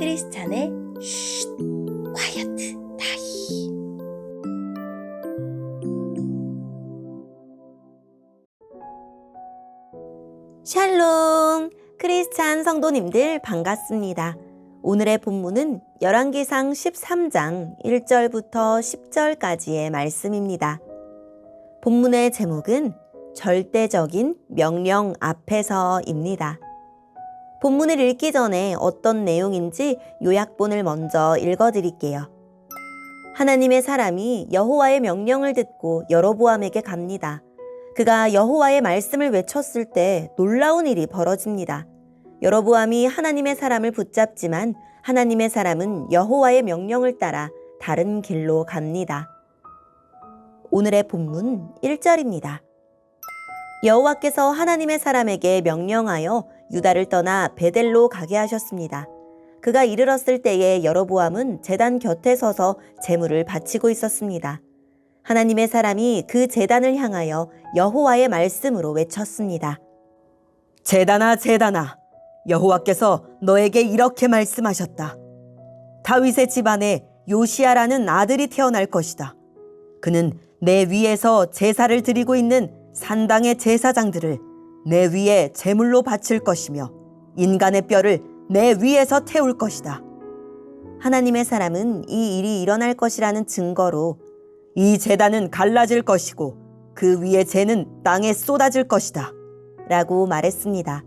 크리스찬의 쉿, 콰이어트 타임. 샬롬, 크리스찬 성도님들 반갑습니다. 오늘의 본문은 열왕기상 13장 1절부터 10절까지의 말씀입니다. 본문의 제목은 절대적인 명령 앞에서입니다. 본문을 읽기 전에 어떤 내용인지 요약본을 먼저 읽어드릴게요. 하나님의 사람이 여호와의 명령을 듣고 여로보암에게 갑니다. 그가 여호와의 말씀을 외쳤을 때 놀라운 일이 벌어집니다. 여로보암이 하나님의 사람을 붙잡지만 하나님의 사람은 여호와의 명령을 따라 다른 길로 갑니다. 오늘의 본문 1절입니다. 여호와께서 하나님의 사람에게 명령하여 유다를 떠나 베델로 가게 하셨습니다. 그가 이르렀을 때에 여로보암은 제단 곁에 서서 제물을 바치고 있었습니다. 하나님의 사람이 그 제단을 향하여 여호와의 말씀으로 외쳤습니다. 제단아, 제단아, 여호와께서 너에게 이렇게 말씀하셨다. 다윗의 집안에 요시야라는 아들이 태어날 것이다. 그는 내 위에서 제사를 드리고 있는 산당의 제사장들을 내 위에 제물로 바칠 것이며 인간의 뼈를 내 위에서 태울 것이다. 하나님의 사람은 이 일이 일어날 것이라는 증거로 이 제단은 갈라질 것이고 그 위에 재는 땅에 쏟아질 것이다 라고 말했습니다.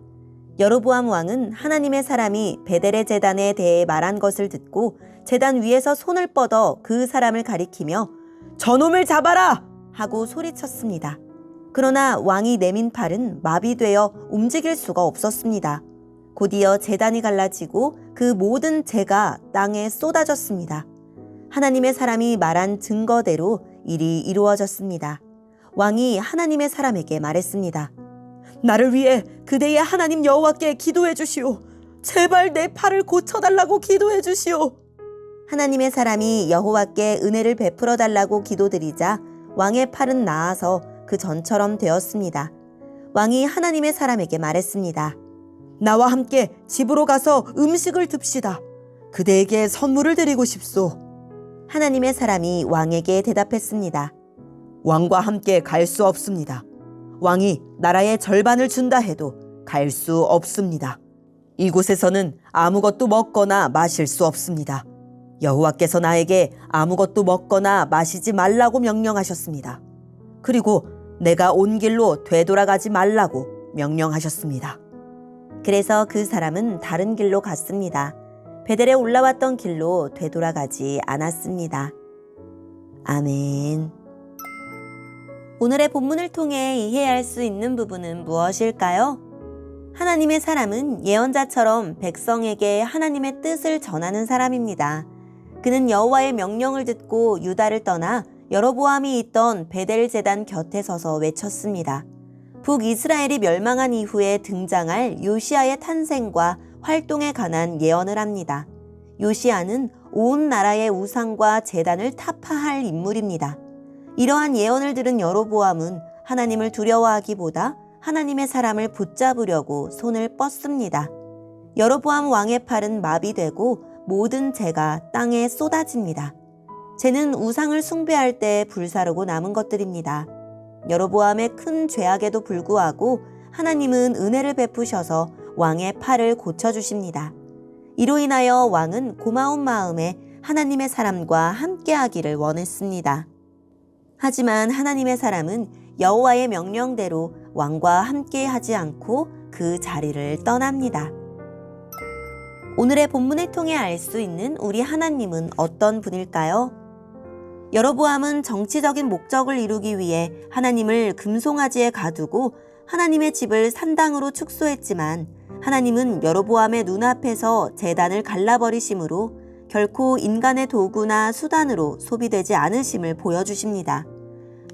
여로보암 왕은 하나님의 사람이 베델의 제단에 대해 말한 것을 듣고 제단 위에서 손을 뻗어 그 사람을 가리키며 저놈을 잡아라! 하고 소리쳤습니다. 그러나 왕이 내민 팔은 마비되어 움직일 수가 없었습니다. 곧이어 제단이 갈라지고 그 모든 재가 땅에 쏟아졌습니다. 하나님의 사람이 말한 증거대로 일이 이루어졌습니다. 왕이 하나님의 사람에게 말했습니다. 나를 위해 그대의 하나님 여호와께 기도해 주시오. 제발 내 팔을 고쳐달라고 기도해 주시오. 하나님의 사람이 여호와께 은혜를 베풀어 달라고 기도드리자 왕의 팔은 나아서 그 전처럼 되었습니다. 왕이 하나님의 사람에게 말했습니다. 나와 함께 집으로 가서 음식을 듭시다. 그대에게 선물을 드리고 싶소. 하나님의 사람이 왕에게 대답했습니다. 왕과 함께 갈 수 없습니다. 왕이 나라의 절반을 준다 해도 갈 수 없습니다. 이곳에서는 아무것도 먹거나 마실 수 없습니다. 여호와께서 나에게 아무것도 먹거나 마시지 말라고 명령하셨습니다. 그리고 내가 온 길로 되돌아가지 말라고 명령하셨습니다. 그래서 그 사람은 다른 길로 갔습니다. 베델에 올라왔던 길로 되돌아가지 않았습니다. 아멘. 오늘의 본문을 통해 이해할 수 있는 부분은 무엇일까요? 하나님의 사람은 예언자처럼 백성에게 하나님의 뜻을 전하는 사람입니다. 그는 여호와의 명령을 듣고 유다를 떠나 여로보암이 있던 베델 제단 곁에 서서 외쳤습니다. 북이스라엘이 멸망한 이후에 등장할 요시야의 탄생과 활동에 관한 예언을 합니다. 요시야는 온 나라의 우상과 제단을 타파할 인물입니다. 이러한 예언을 들은 여로보암은 하나님을 두려워하기보다 하나님의 사람을 붙잡으려고 손을 뻗습니다. 여로보암 왕의 팔은 마비되고 모든 재가 땅에 쏟아집니다. 재는 우상을 숭배할 때 불사르고 남은 것들입니다. 여로보암의 큰 죄악에도 불구하고 하나님은 은혜를 베푸셔서 왕의 팔을 고쳐주십니다. 이로 인하여 왕은 고마운 마음에 하나님의 사람과 함께하기를 원했습니다. 하지만 하나님의 사람은 여호와의 명령대로 왕과 함께하지 않고 그 자리를 떠납니다. 오늘의 본문을 통해 알 수 있는 우리 하나님은 어떤 분일까요? 여로보암은 정치적인 목적을 이루기 위해 하나님을 금송아지에 가두고 하나님의 집을 산당으로 축소했지만 하나님은 여로보암의 눈앞에서 제단을 갈라버리심으로 결코 인간의 도구나 수단으로 소비되지 않으심을 보여주십니다.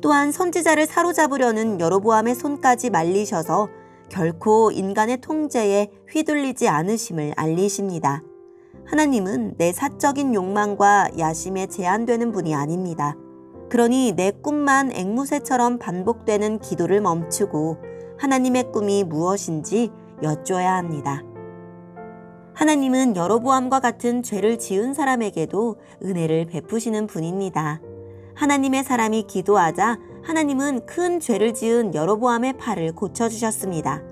또한 선지자를 사로잡으려는 여로보암의 손까지 말리셔서 결코 인간의 통제에 휘둘리지 않으심을 알리십니다. 하나님은 내 사적인 욕망과 야심에 제한되는 분이 아닙니다. 그러니 내 꿈만 앵무새처럼 반복되는 기도를 멈추고 하나님의 꿈이 무엇인지 여쭈어야 합니다. 하나님은 여로보암과 같은 죄를 지은 사람에게도 은혜를 베푸시는 분입니다. 하나님의 사람이 기도하자 하나님은 큰 죄를 지은 여로보암의 팔을 고쳐주셨습니다.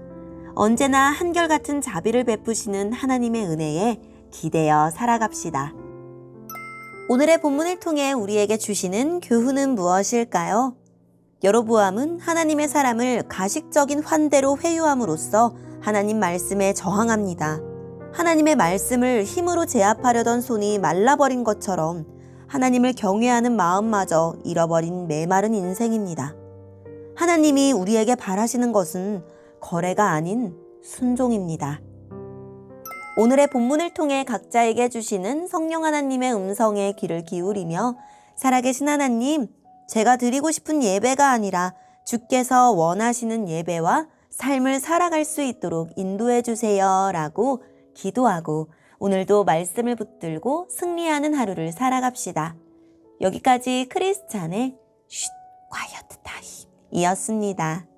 언제나 한결같은 자비를 베푸시는 하나님의 은혜에 기대어 살아갑시다. 오늘의 본문을 통해 우리에게 주시는 교훈은 무엇일까요? 여로보암은 하나님의 사람을 가식적인 환대로 회유함으로써 하나님 말씀에 저항합니다. 하나님의 말씀을 힘으로 제압하려던 손이 말라버린 것처럼 하나님을 경외하는 마음마저 잃어버린 메마른 인생입니다. 하나님이 우리에게 바라시는 것은 거래가 아닌 순종입니다. 오늘의 본문을 통해 각자에게 주시는 성령 하나님의 음성에 귀를 기울이며 살아계신 하나님, 제가 드리고 싶은 예배가 아니라 주께서 원하시는 예배와 삶을 살아갈 수 있도록 인도해 주세요 라고 기도하고 오늘도 말씀을 붙들고 승리하는 하루를 살아갑시다. 여기까지 크리스찬의 쉿 콰이어트 타임 이었습니다.